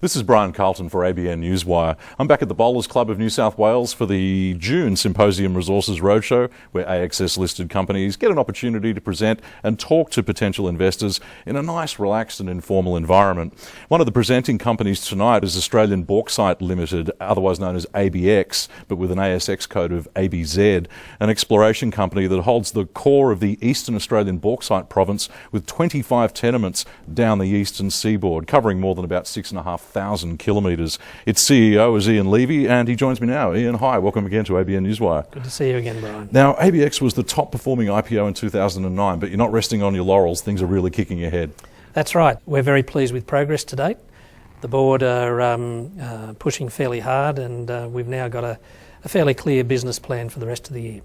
This is Brian Carlton for ABN Newswire. I'm back at the Bowlers Club of New South Wales for the June Symposium Resources Roadshow, where ASX-listed companies get an opportunity to present and talk to potential investors in a nice, relaxed and informal environment. One of the presenting companies tonight is Australian Bauxite Limited, otherwise known as ABX, but with an ASX code of ABZ, an exploration company that holds the core of the Eastern Australian Bauxite Province with 25 tenements down the eastern seaboard, covering more than about 6,500 kilometres. Its CEO is Ian Levy, and he joins me now. Ian, hi, welcome again to ABN Newswire. Good to see you again, Brian. Now, ABX was the top performing IPO in 2009, but you're not resting on your laurels. Things are really kicking ahead. That's right. We're very pleased with progress to date. The board are pushing fairly hard, and we've now got a fairly clear business plan for the rest of the year.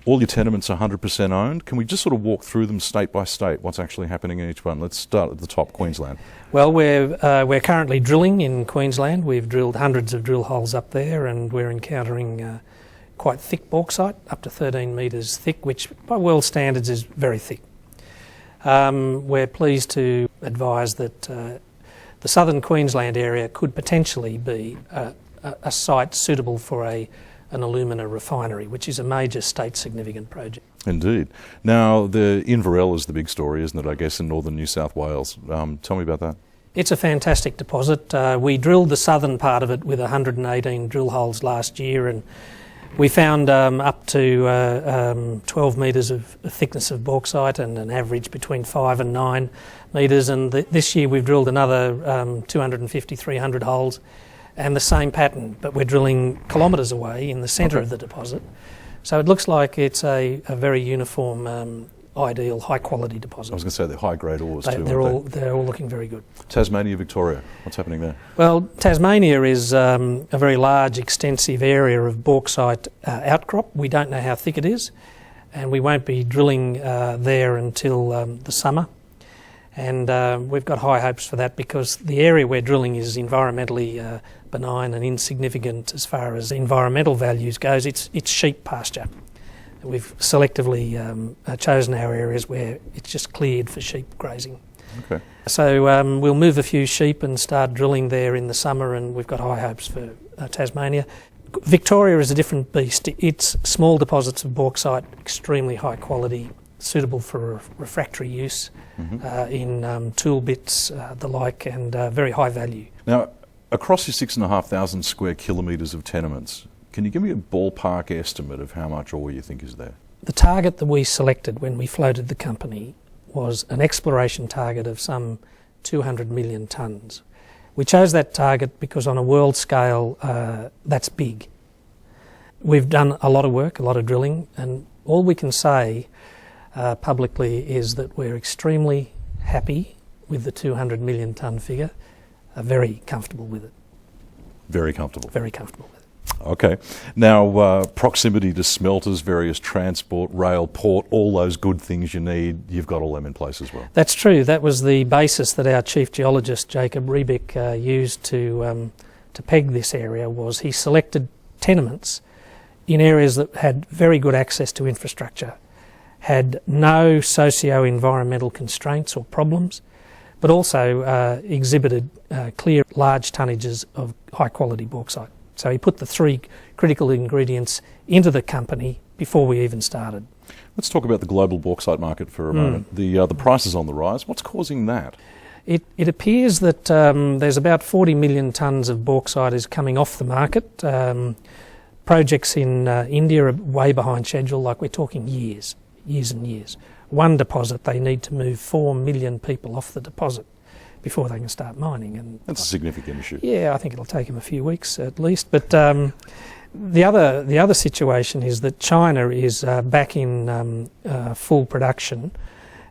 All your tenements are 100% owned. Can we just sort of walk through them state by state, what's actually happening in each one? Let's start at the top, Queensland. Well, we're currently drilling in Queensland. We've drilled hundreds of drill holes up there, and we're encountering quite thick bauxite, up to 13 metres thick, which by world standards is very thick. We're pleased to advise that the southern Queensland area could potentially be a site suitable for an alumina refinery, which is a major state significant project. Indeed. Now, the Inverell is the big story, isn't it, I guess, in northern New South Wales. Tell me about that. It's a fantastic deposit. We drilled the southern part of it with 118 drill holes last year, and we found up to 12 metres of thickness of bauxite and an average between 5 and 9 metres. And this year we've drilled another 250, 300 holes, and the same pattern, but we're drilling kilometres away in the centre of the deposit. So it looks like it's a very uniform, ideal, high-quality deposit. I was going to say they're high-grade ores too. They're all looking very good. Tasmania, Victoria, what's happening there? Well, Tasmania is a very large, extensive area of bauxite outcrop. We don't know how thick it is, and we won't be drilling there until the summer. And we've got high hopes for that because the area we're drilling is environmentally benign and insignificant as far as environmental values goes. It's sheep pasture. We've selectively chosen our areas where it's just cleared for sheep grazing. Okay. So we'll move a few sheep and start drilling there in the summer, and we've got high hopes for Tasmania. Victoria is a different beast. It's small deposits of bauxite, extremely high quality, suitable for refractory use in tool bits, the like, and very high value. Now, across your 6,500 square kilometres of tenements, can you give me a ballpark estimate of how much ore you think is there? The target that we selected when we floated the company was an exploration target of some 200 million tonnes. We chose that target because on a world scale, that's big. We've done a lot of work, a lot of drilling, and all we can say publicly is that we're extremely happy with the 200 million tonne figure, very comfortable with it. Very comfortable? Very comfortable with it. Okay. Now, proximity to smelters, various transport, rail, port, all those good things you need, you've got all them in place as well? That's true. That was the basis that our chief geologist, Jacob Rebeck, used to peg this area. Was he selected tenements in areas that had very good access to infrastructure, had no socio-environmental constraints or problems, but also exhibited clear large tonnages of high-quality bauxite. So he put the three critical ingredients into the company before we even started. Let's talk about the global bauxite market for a moment. The price is on the rise. What's causing that? It appears that there's about 40 million tonnes of bauxite is coming off the market. Projects in India are way behind schedule, like we're talking years and years. One deposit, they need to move 4 million people off the deposit before they can start mining. And that's a significant issue. Yeah, I think it'll take them a few weeks at least. But the other situation is that China is back in full production,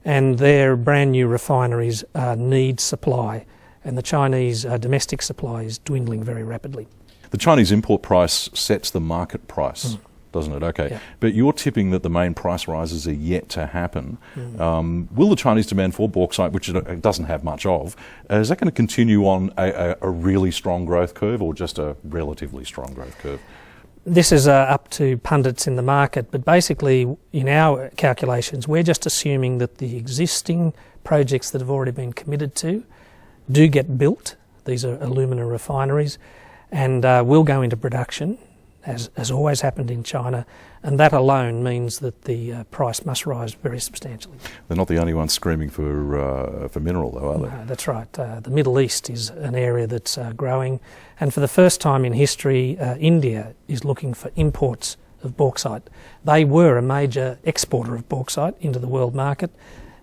and their brand new refineries need supply, and the Chinese domestic supply is dwindling very rapidly. The Chinese import price sets the market price. Doesn't it? Okay. Yeah. But you're tipping that the main price rises are yet to happen. Will the Chinese demand for bauxite, which it doesn't have much of, is that going to continue on a really strong growth curve or just a relatively strong growth curve? This is up to pundits in the market, but basically in our calculations we're just assuming that the existing projects that have already been committed to do get built. These are alumina refineries, and will go into production, as always happened in China, and that alone means that the price must rise very substantially. They're not the only ones screaming for mineral, though, are they? No, that's right. The Middle East is an area that's growing, and for the first time in history, India is looking for imports of bauxite. They were a major exporter of bauxite into the world market.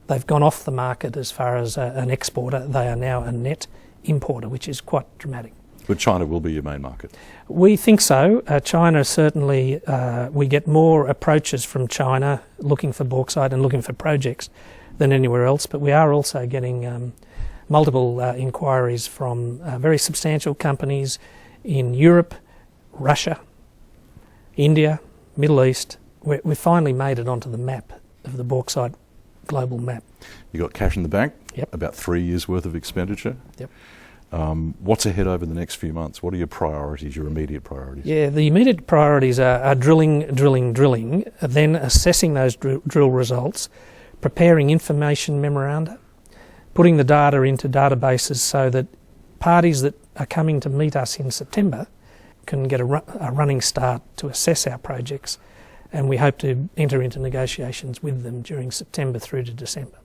They've gone off the market as far as an exporter. They are now a net importer, which is quite dramatic. But China will be your main market? We think so. China certainly, we get more approaches from China looking for bauxite and looking for projects than anywhere else, but we are also getting multiple inquiries from very substantial companies in Europe, Russia, India, Middle East. We finally made it onto the map of the bauxite global map. You got cash in the bank? Yep. About 3 years' worth of expenditure? Yep. What's ahead over the next few months? What are your priorities, your immediate priorities? Yeah, the immediate priorities are drilling, then assessing those drill results, preparing information memoranda, putting the data into databases so that parties that are coming to meet us in September can get a running start to assess our projects, and we hope to enter into negotiations with them during September through to December.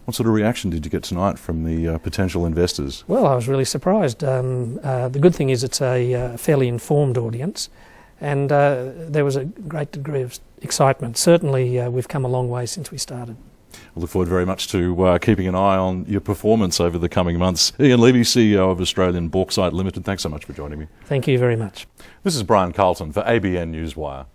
What sort of reaction did you get tonight from the potential investors? Well, I was really surprised. The good thing is it's a fairly informed audience, and there was a great degree of excitement. Certainly we've come a long way since we started. I look forward very much to keeping an eye on your performance over the coming months. Ian Levy, CEO of Australian Bauxite Limited, thanks so much for joining me. Thank you very much. This is Brian Carlton for ABN Newswire.